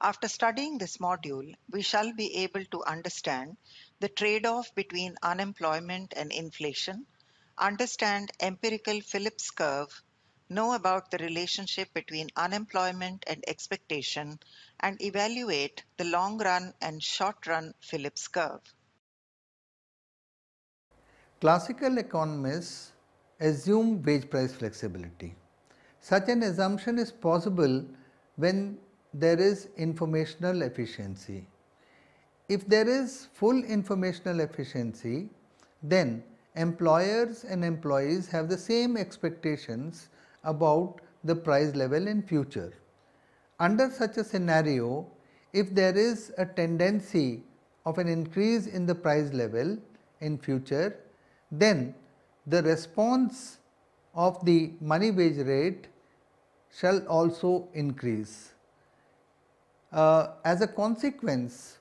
After studying this module, we shall be able to understand the trade-off between unemployment and inflation, understand empirical Phillips curve, know about the relationship between unemployment and expectation, and evaluate the long-run and short-run Phillips curve. Classical economists assume wage price flexibility. Such an assumption is possible when there is informational efficiency. If there is full informational efficiency, then employers and employees have the same expectations about the price level in future. Under such a scenario, if there is a tendency of an increase in the price level in future, then the response of the money wage rate shall also increase. As a consequence,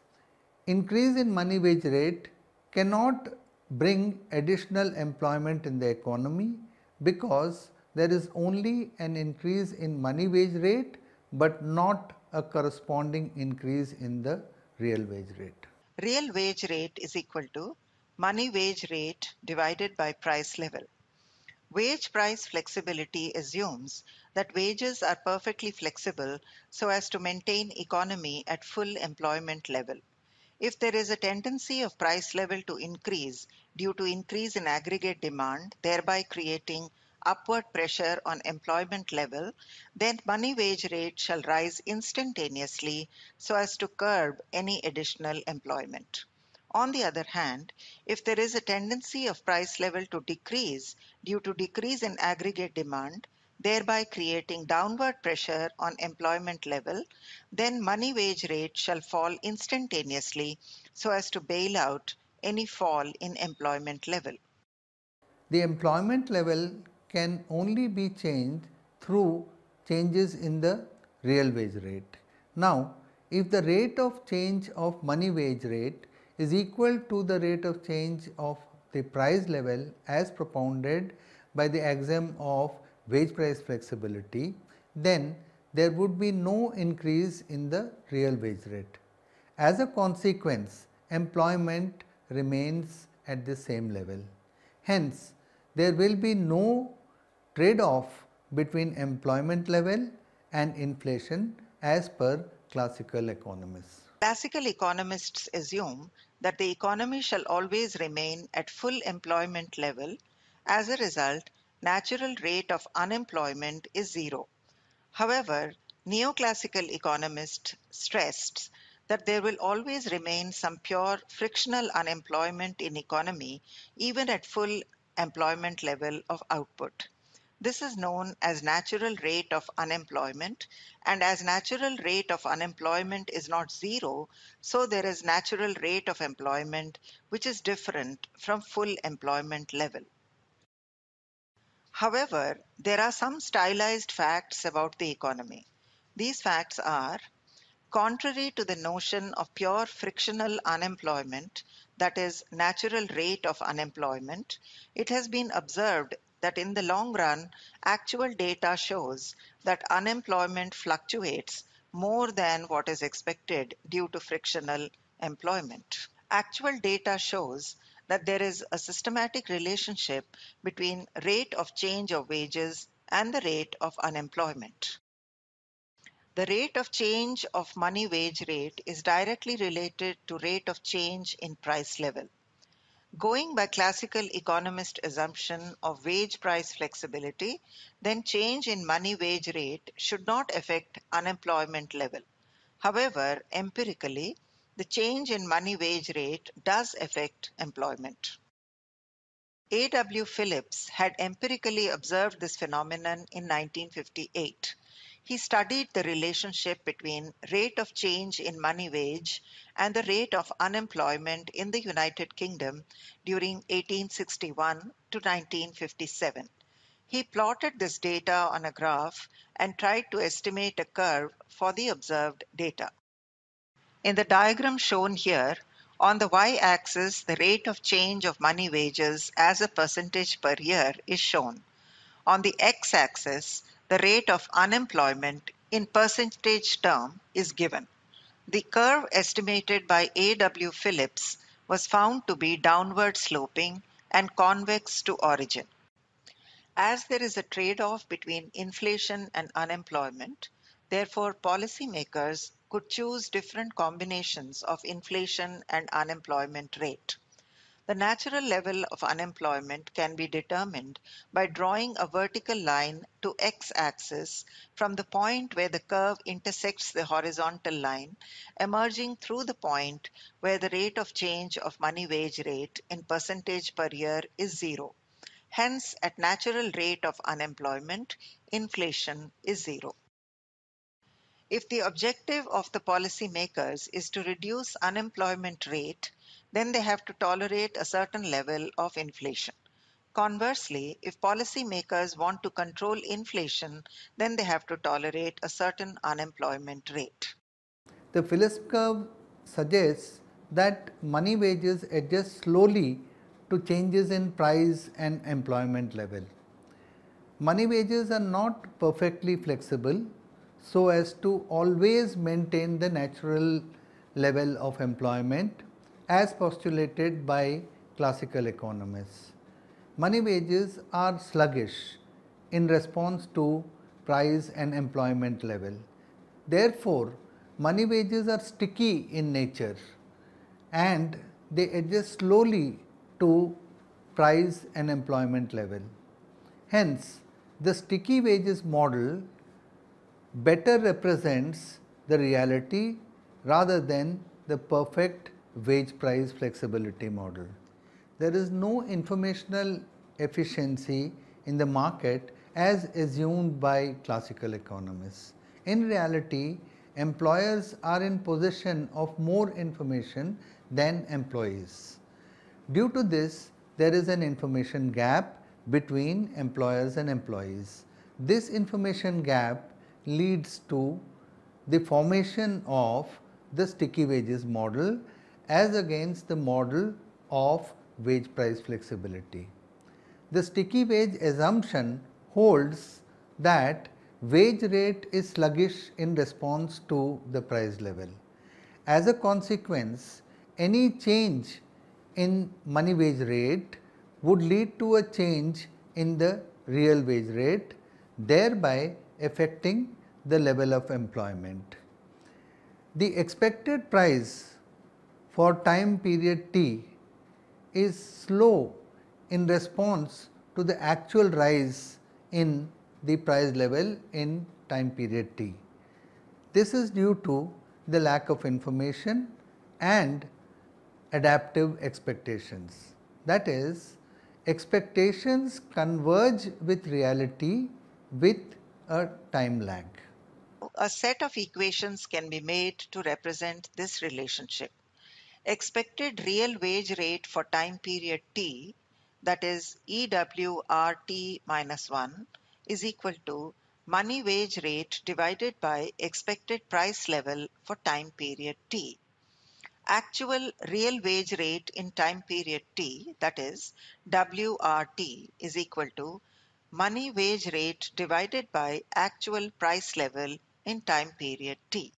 increase in money wage rate cannot bring additional employment in the economy because there is only an increase in money wage rate but not a corresponding increase in the real wage rate. Real wage rate is equal to money wage rate divided by price level. Wage price flexibility assumes that wages are perfectly flexible so as to maintain economy at full employment level. If there is a tendency of price level to increase due to increase in aggregate demand, thereby creating upward pressure on employment level, then money wage rate shall rise instantaneously so as to curb any additional employment. On the other hand, if there is a tendency of price level to decrease due to decrease in aggregate demand, thereby creating downward pressure on employment level, then money wage rate shall fall instantaneously so as to bail out any fall in employment level. The employment level can only be changed through changes in the real wage rate. Now, if the rate of change of money wage rate is equal to the rate of change of the price level as propounded by the axiom of wage price flexibility, then there would be no increase in the real wage rate. As a consequence, employment remains at the same level. Hence, there will be no trade-off between employment level and inflation as per classical economists. Classical economists assume that the economy shall always remain at full employment level. As a result, natural rate of unemployment is zero. However, neoclassical economists stressed that there will always remain some pure frictional unemployment in economy even at full employment level of output. This is known as natural rate of unemployment, and as natural rate of unemployment is not zero, so there is natural rate of employment which is different from full employment level. However, there are some stylized facts about the economy. These facts are: contrary to the notion of pure frictional unemployment, that is, natural rate of unemployment, it has been observed that in the long run, actual data shows that unemployment fluctuates more than what is expected due to frictional employment. Actual data shows that there is a systematic relationship between rate of change of wages and the rate of unemployment. The rate of change of money wage rate is directly related to rate of change in price level. Going by classical economist assumption of wage price flexibility, then change in money wage rate should not affect unemployment level. However, empirically, the change in money wage rate does affect employment. A. W. Phillips had empirically observed this phenomenon in 1958. He studied the relationship between rate of change in money wage and the rate of unemployment in the United Kingdom during 1861 to 1957. He plotted this data on a graph and tried to estimate a curve for the observed data. In the diagram shown here, on the y-axis, the rate of change of money wages as a percentage per year is shown. On the x-axis, the rate of unemployment in percentage term is given. The curve estimated by A.W. Phillips was found to be downward sloping and convex to origin. As there is a trade-off between inflation and unemployment, therefore policymakers could choose different combinations of inflation and unemployment rate. The natural level of unemployment can be determined by drawing a vertical line to x-axis from the point where the curve intersects the horizontal line, emerging through the point where the rate of change of money wage rate in percentage per year is zero. Hence, at natural rate of unemployment, inflation is zero. If the objective of the policymakers is to reduce unemployment rate, then they have to tolerate a certain level of inflation. Conversely, if policymakers want to control inflation, then they have to tolerate a certain unemployment rate. The Phillips curve suggests that money wages adjust slowly to changes in price and employment level. Money wages are not perfectly flexible so as to always maintain the natural level of employment as postulated by classical economists. Money wages are sluggish in response to price and employment level. Therefore, money wages are sticky in nature and they adjust slowly to price and employment level. Hence, the sticky wages model better represents the reality rather than the perfect wage price flexibility model. There is no informational efficiency in the market as assumed by classical economists. In reality, employers are in possession of more information than employees. Due to this, there is an information gap between employers and employees. This information gap leads to the formation of the sticky wages model as against the model of wage price flexibility. The sticky wage assumption holds that wage rate is sluggish in response to the price level. As a consequence, any change in money wage rate would lead to a change in the real wage rate, thereby affecting the level of employment. The expected price for time period T is slow in response to the actual rise in the price level in time period T. This is due to the lack of information and adaptive expectations. That is, expectations converge with reality with a time lag. A set of equations can be made to represent this relationship. Expected real wage rate for time period T, that is EWRT minus 1, is equal to money wage rate divided by expected price level for time period T. Actual real wage rate in time period T, that is WRT, is equal to money wage rate divided by actual price level in time period T.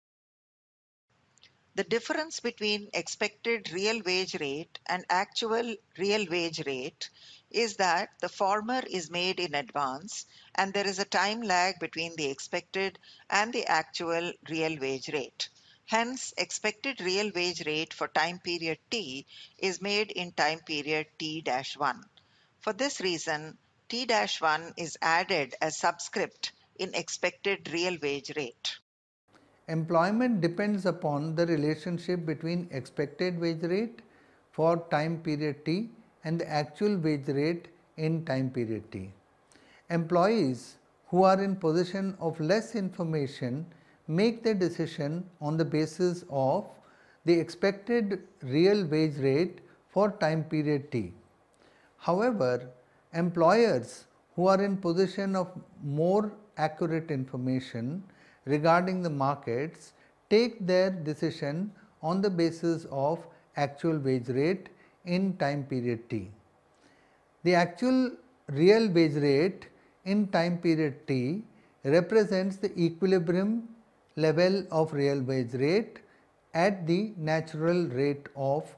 The difference between expected real wage rate and actual real wage rate is that the former is made in advance and there is a time lag between the expected and the actual real wage rate. Hence, expected real wage rate for time period T is made in time period T-1. For this reason, T-1 is added as subscript in expected real wage rate. Employment depends upon the relationship between expected wage rate for time period T and the actual wage rate in time period T. Employees who are in possession of less information make their decision on the basis of the expected real wage rate for time period T. However, employers who are in possession of more accurate information regarding the markets take their decision on the basis of actual wage rate in time period T. The actual real wage rate in time period T represents the equilibrium level of real wage rate at the natural rate of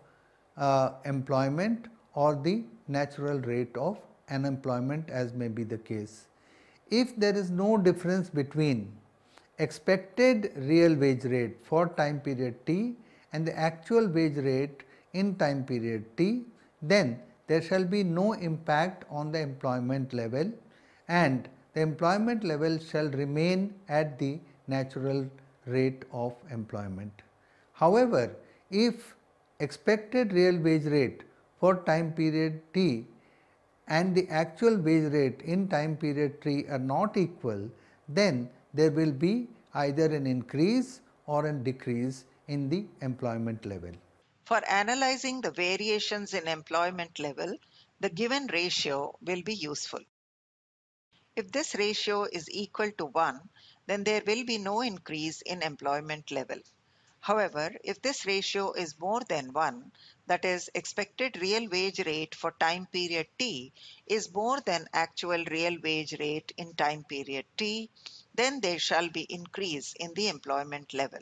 employment or the natural rate of unemployment, as may be the case. If there is no difference between expected real wage rate for time period t and the actual wage rate in time period t, then there shall be no impact on the employment level and the employment level shall remain at the natural rate of employment. However, if expected real wage rate for time period t and the actual wage rate in time period t are not equal, then there will be either an increase or a decrease in the employment level. For analyzing the variations in employment level, the given ratio will be useful. If this ratio is equal to 1, then there will be no increase in employment level. However, if this ratio is more than 1, that is, expected real wage rate for time period t is more than actual real wage rate in time period t, then there shall be increase in the employment level.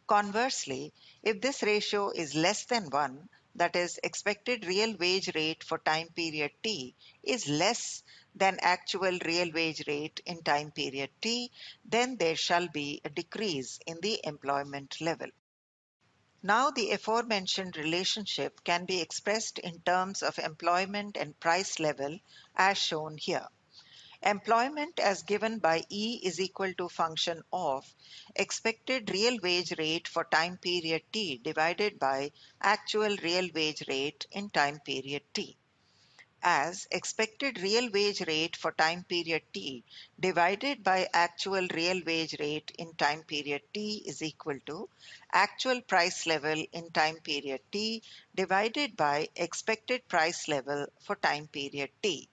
Conversely, if this ratio is less than 1, that is, expected real wage rate for time period t is less than actual real wage rate in time period t, then there shall be a decrease in the employment level. Now, the aforementioned relationship can be expressed in terms of employment and price level as shown here. Employment as given by E is equal to function of expected real wage rate for time period t divided by actual real wage rate in time period t, as expected real wage rate for time period t divided by actual real wage rate in time period t is equal to actual price level in time period t divided by expected price level for time period t.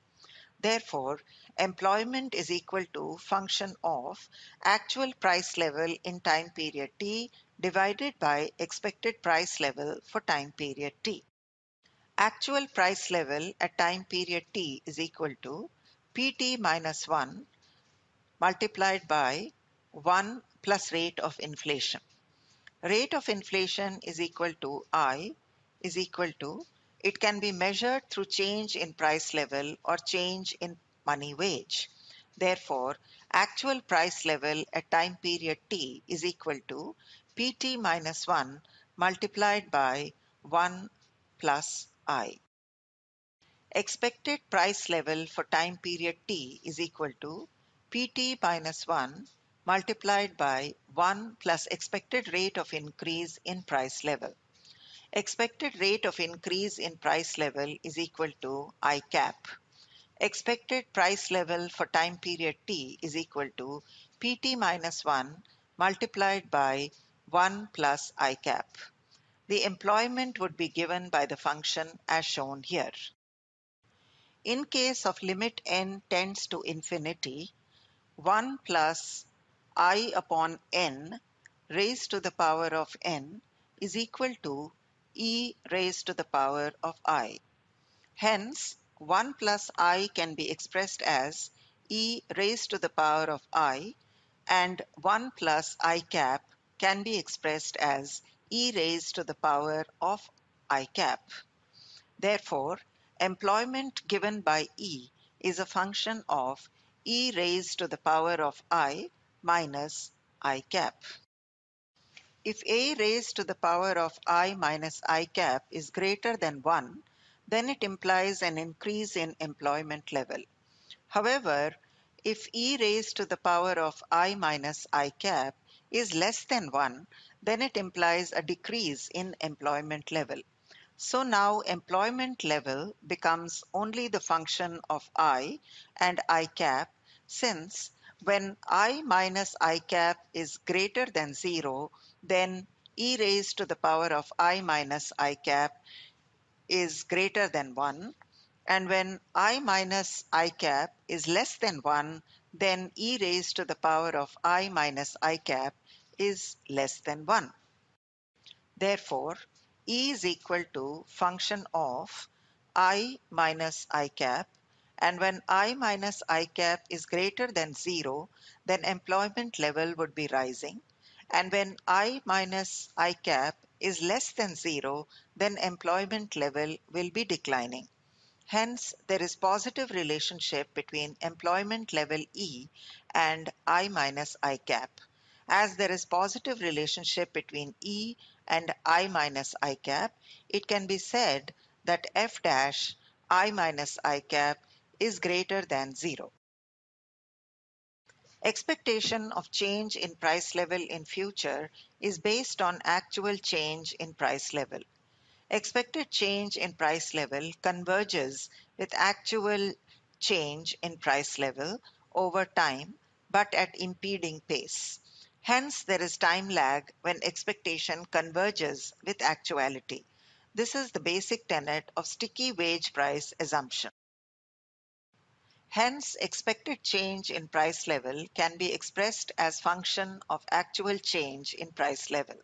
Therefore, employment is equal to function of actual price level in time period t divided by expected price level for time period t. Actual price level at time period t is equal to Pt minus 1 multiplied by 1 plus rate of inflation. Rate of inflation is equal to I is equal to, it can be measured through change in price level or change in money wage. Therefore, actual price level at time period t is equal to Pt minus 1 multiplied by 1 plus I. Expected price level for time period t is equal to Pt minus 1 multiplied by 1 plus expected rate of increase in price level. Expected rate of increase in price level is equal to I cap. Expected price level for time period t is equal to Pt minus 1 multiplied by 1 plus I cap. The employment would be given by the function as shown here. In case of limit n tends to infinity, 1 plus I upon n raised to the power of n is equal to e raised to the power of I. Hence, 1 plus I can be expressed as e raised to the power of I, and 1 plus I cap can be expressed as e raised to the power of I cap. Therefore, employment given by E is a function of e raised to the power of I minus I cap. If a raised to the power of I minus I cap is greater than 1, then it implies an increase in employment level. However, if e raised to the power of I minus I cap is less than 1, then it implies a decrease in employment level. So now employment level becomes only the function of I and I cap, since when I minus I cap is greater than 0, then e raised to the power of I minus I cap is greater than 1, and when I minus I cap is less than 1, then e raised to the power of I minus I cap is less than 1. Therefore, E is equal to function of I minus I cap, and when I minus I cap is greater than 0, then employment level would be rising, And when I minus I cap is less than 0, then employment level will be declining. Hence, there is positive relationship between employment level E and I minus I cap. As there is positive relationship between E and I minus I cap, it can be said that F dash I minus I cap is greater than 0. Expectation of change in price level in future is based on actual change in price level. Expected change in price level converges with actual change in price level over time, but at impeding pace. Hence, there is time lag when expectation converges with actuality. This is the basic tenet of sticky wage price assumption. Hence, expected change in price level can be expressed as function of actual change in price level.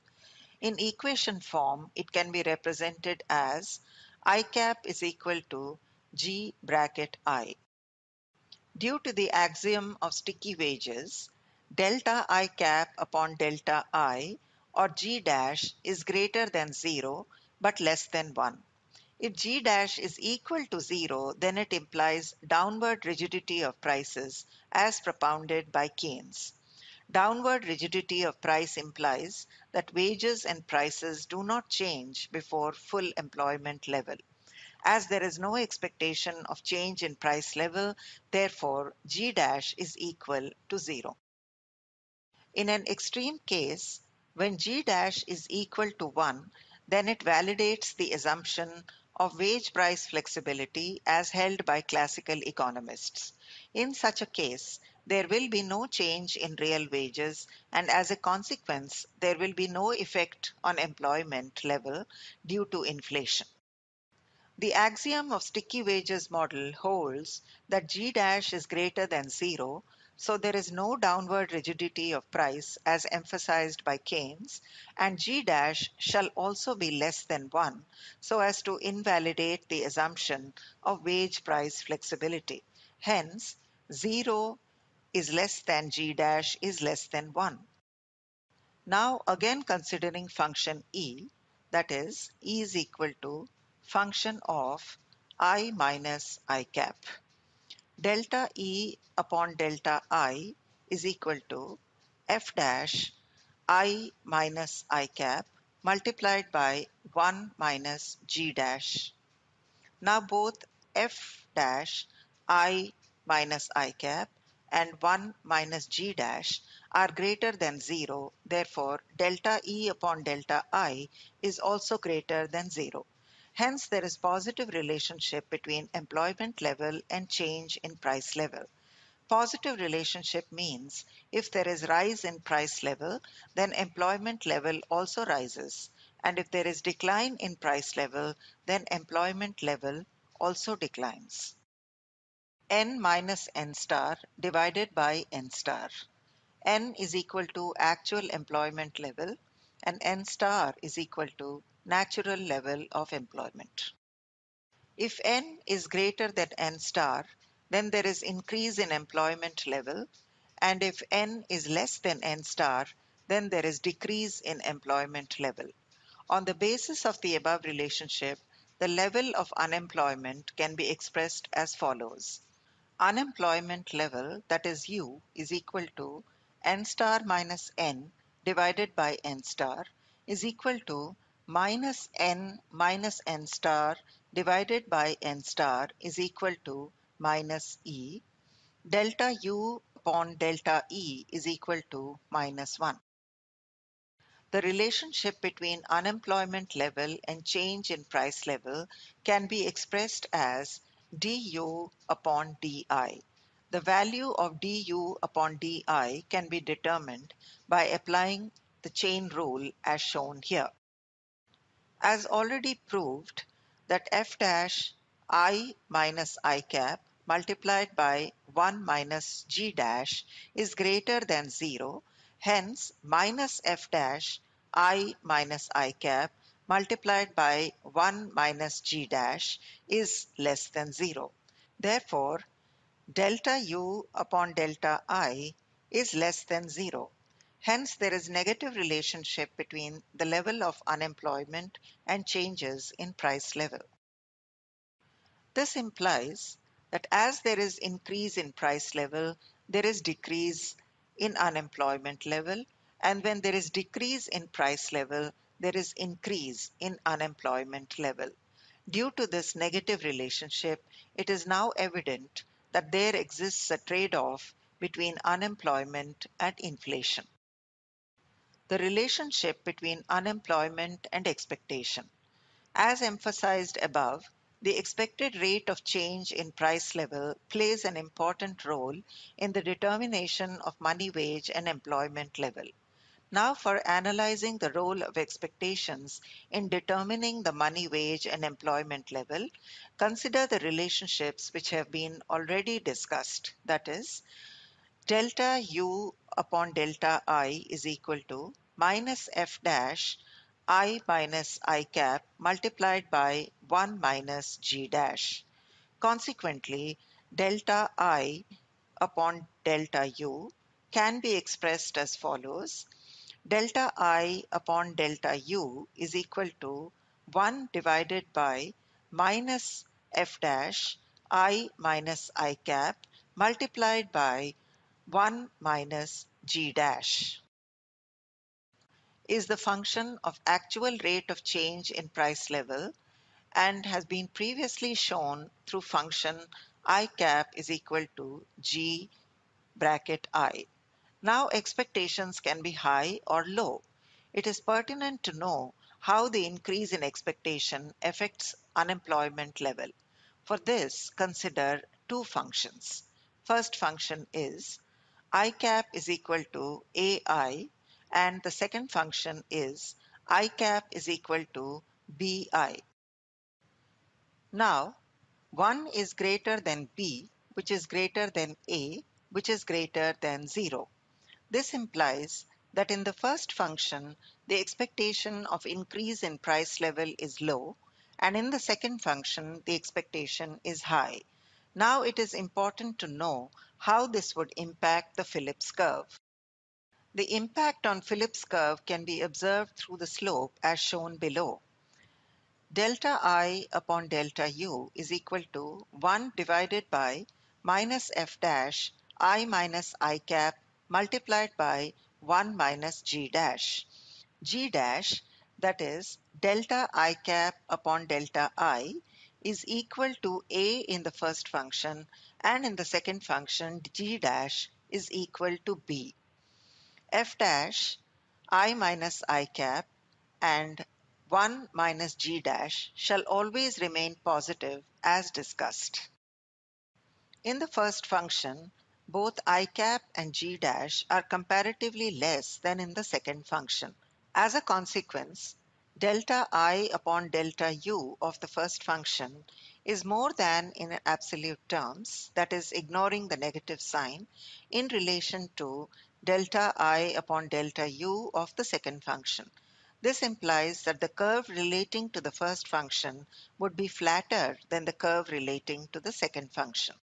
In equation form, it can be represented as I cap is equal to G bracket I. Due to the axiom of sticky wages, delta I cap upon delta I or G dash is greater than 0 but less than 1. If G dash is equal to 0, then it implies downward rigidity of prices as propounded by Keynes. Downward rigidity of price implies that wages and prices do not change before full employment level. As there is no expectation of change in price level, therefore G dash is equal to 0. In an extreme case, when G dash is equal to 1, then it validates the assumption of wage price flexibility as held by classical economists. In such a case, there will be no change in real wages, and as a consequence, there will be no effect on employment level due to inflation. The axiom of sticky wages model holds that G dash is greater than 0, so there is no downward rigidity of price as emphasized by Keynes, and G dash shall also be less than 1 so as to invalidate the assumption of wage price flexibility. Hence, 0 is less than G dash is less than 1. Now again considering function E, that is, E is equal to function of I minus I cap. Delta E upon delta I is equal to F dash I minus I cap multiplied by 1 minus G dash. Now both F dash I minus I cap and 1 minus G dash are greater than 0. Therefore, delta E upon delta I is also greater than 0. Hence, there is positive relationship between employment level and change in price level. Positive relationship means if there is rise in price level, then employment level also rises. And if there is decline in price level, then employment level also declines. N minus N star divided by N star. N is equal to actual employment level and N star is equal to natural level of employment. If N is greater than N star, then there is increase in employment level, and if N is less than N star, then there is decrease in employment level. On the basis of the above relationship, the level of unemployment can be expressed as follows. Unemployment level, that is U, is equal to N star minus N divided by N star is equal to minus N star divided by N star is equal to minus E. Delta U upon delta E is equal to minus 1. The relationship between unemployment level and change in price level can be expressed as du upon di. The value of du upon di can be determined by applying the chain rule as shown here. As already proved that f dash I minus I cap multiplied by 1 minus g dash is greater than 0, hence minus f dash I minus I cap multiplied by 1 minus g dash is less than 0. Therefore, delta u upon delta I is less than 0. Hence, there is negative relationship between the level of unemployment and changes in price level. This implies that as there is increase in price level, there is decrease in unemployment level, and when there is decrease in price level, there is increase in unemployment level. Due to this negative relationship, it is now evident that there exists a trade-off between unemployment and inflation. The relationship between unemployment and expectation. As emphasized above, the expected rate of change in price level plays an important role in the determination of money wage and employment level. Now, for analyzing the role of expectations in determining the money wage and employment level, consider the relationships which have been already discussed. That is, delta U upon delta I is equal to minus F dash I minus I cap multiplied by 1 minus G dash. Consequently, delta I upon delta U can be expressed as follows. Delta I upon delta U is equal to 1 divided by minus F dash I minus I cap multiplied by 1 minus G dash is the function of actual rate of change in price level and has been previously shown through function I cap is equal to G bracket I. Now expectations can be high or low. It is pertinent to know how the increase in expectation affects unemployment level. For this, consider two functions. First function is I cap is equal to AI, and the second function is I cap is equal to BI. Now, 1 is greater than B, which is greater than A, which is greater than 0. This implies that in the first function, the expectation of increase in price level is low, and in the second function, the expectation is high. Now it is important to know how this would impact the Phillips curve. The impact on Phillips curve can be observed through the slope as shown below. Delta I upon delta U is equal to 1 divided by minus F dash I minus I cap multiplied by 1 minus G dash. G dash, that is delta I cap upon delta I, is equal to A in the first function, and in the second function G dash is equal to B. F dash I minus I cap and 1 minus G dash shall always remain positive as discussed. In the first function, both I cap and G dash are comparatively less than in the second function. As a consequence, delta I upon delta U of the first function is more than in absolute terms, that is ignoring the negative sign, in relation to delta I upon delta U of the second function. This implies that the curve relating to the first function would be flatter than the curve relating to the second function.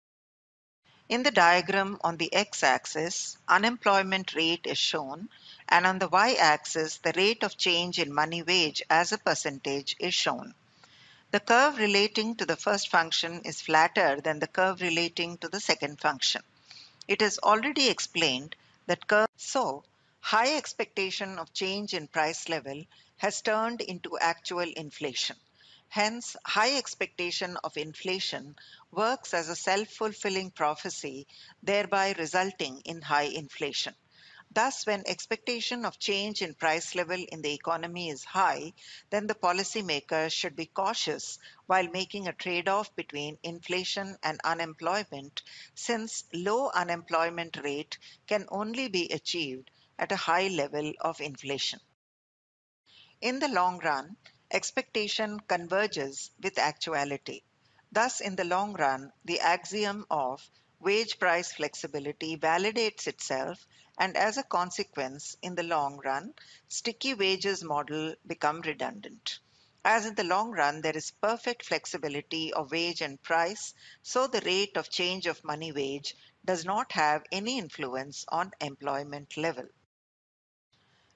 In the diagram on the x-axis, unemployment rate is shown, and on the y-axis, the rate of change in money wage as a percentage is shown. The curve relating to the first function is flatter than the curve relating to the second function. It is already explained that so high expectation of change in price level has turned into actual inflation. Hence, high expectation of inflation works as a self-fulfilling prophecy, thereby resulting in high inflation. Thus, when expectation of change in price level in the economy is high, then the policymakers should be cautious while making a trade-off between inflation and unemployment, since low unemployment rate can only be achieved at a high level of inflation. In the long run, expectation converges with actuality. Thus, in the long run, the axiom of wage price flexibility validates itself, and as a consequence, in the long run, sticky wages model become redundant. As in the long run, there is perfect flexibility of wage and price, so the rate of change of money wage does not have any influence on employment level.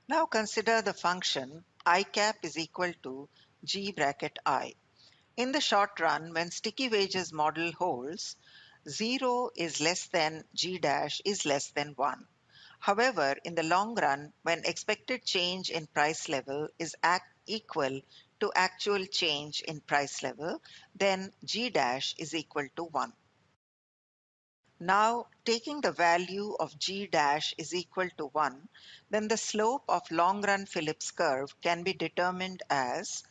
Now consider the function I cap is equal to G bracket I. In the short run, when sticky wages model holds, 0 is less than G dash is less than 1. However, in the long run, when expected change in price level is equal to actual change in price level, then G dash is equal to 1. Now, taking the value of G dash is equal to 1, then the slope of long-run Phillips curve can be determined as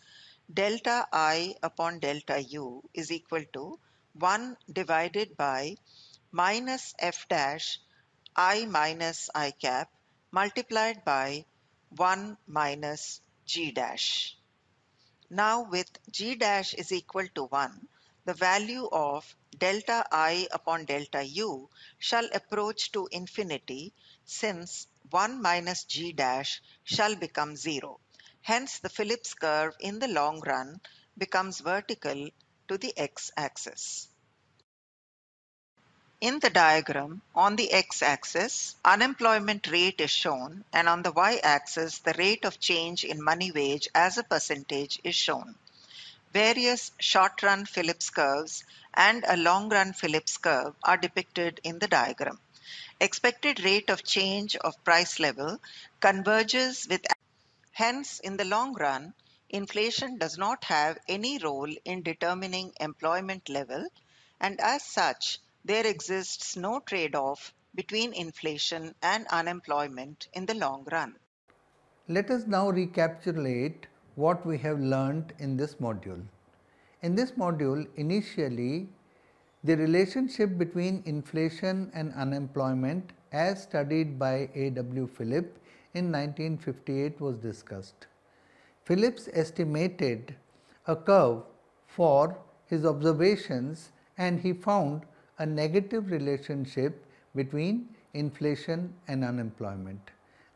delta I upon delta U is equal to 1 divided by minus F dash I minus I cap multiplied by 1 minus G dash. Now with G dash is equal to 1, the value of delta I upon delta U shall approach to infinity, since 1 minus G dash shall become 0. Hence the Phillips curve in the long run becomes vertical to the x-axis. In the diagram, on the x-axis, unemployment rate is shown, and on the y-axis, the rate of change in money wage as a percentage is shown. Various short-run Phillips curves and a long-run Phillips curve are depicted in the diagram. Expected rate of change of price level converges with. Hence, in the long run, inflation does not have any role in determining employment level, and as such, there exists no trade-off between inflation and unemployment in the long run. Let us now recapitulate what we have learnt in this module. In this module, initially, the relationship between inflation and unemployment as studied by A.W. Phillips in 1958 was discussed. Phillips estimated a curve for his observations, and he found a negative relationship between inflation and unemployment.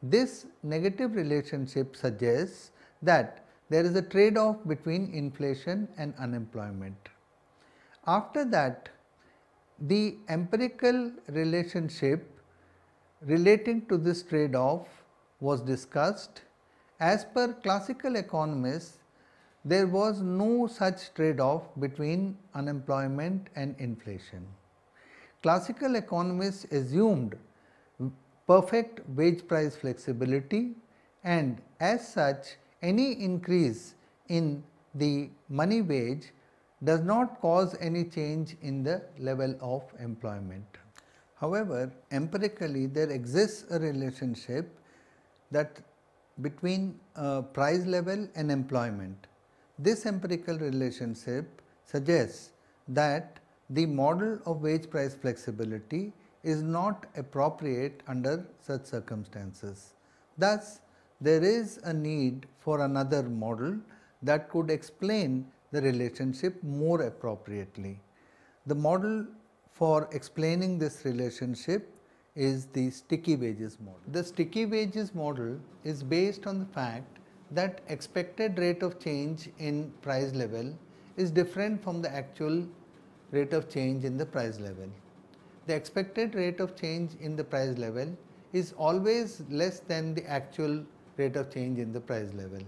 This negative relationship suggests that there is a trade-off between inflation and unemployment. After that, the empirical relationship relating to this trade-off was discussed. As per classical economists, there was no such trade-off between unemployment and inflation. Classical economists assumed perfect wage price flexibility, and as such, any increase in the money wage does not cause any change in the level of employment. However, empirically there exists a relationship that between price level and employment. This empirical relationship suggests that the model of wage price flexibility is not appropriate under such circumstances. Thus, there is a need for another model that could explain the relationship more appropriately. The model for explaining this relationship is the sticky wages model. The sticky wages model is based on the fact that expected rate of change in price level is different from the actual rate of change in the price level. The expected rate of change in the price level is always less than the actual rate of change in the price level.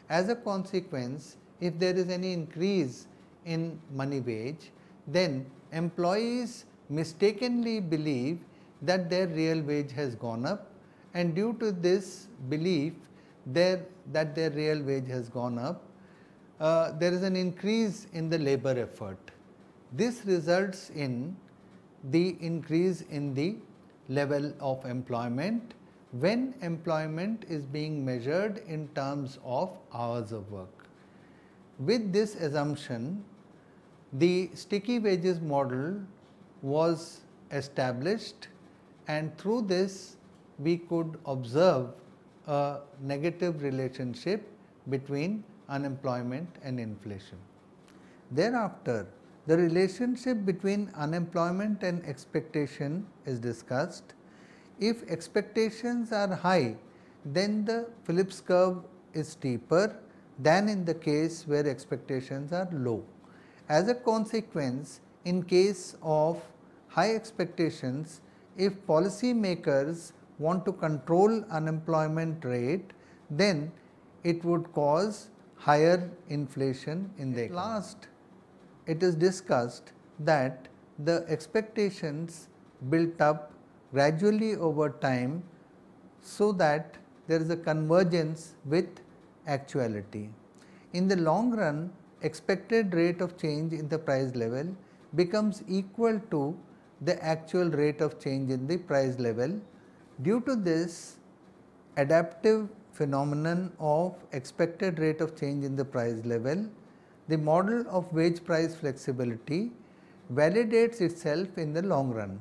As a consequence, if there is any increase in money wage, then employees mistakenly believe that their real wage has gone up, and due to this belief that their real wage has gone up, there is an increase in the labor effort. This results in the increase in the level of employment when employment is being measured in terms of hours of work. With this assumption, the sticky wages model was established, and through this we could observe a negative relationship between unemployment and inflation. Thereafter, the relationship between unemployment and expectation is discussed. If expectations are high, then the Phillips curve is steeper than in the case where expectations are low. As a consequence, in case of high expectations, if policy makers want to control unemployment rate, then it would cause higher inflation in the economy. Last, it is discussed that the expectations built up gradually over time so that there is a convergence with actuality. In the long run, expected rate of change in the price level becomes equal to the actual rate of change in the price level. Due to this adaptive phenomenon of expected rate of change in the price level, the model of wage price flexibility validates itself in the long run.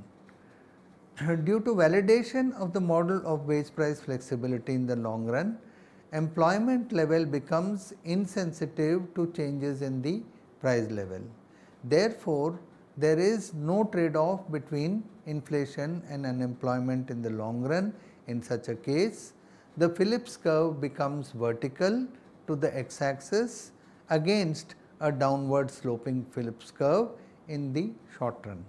Due to validation of the model of wage price flexibility in the long run, employment level becomes insensitive to changes in the price level. Therefore, there is no trade-off between inflation and unemployment in the long run. In such a case, the Phillips curve becomes vertical to the x-axis against a downward sloping Phillips curve in the short run.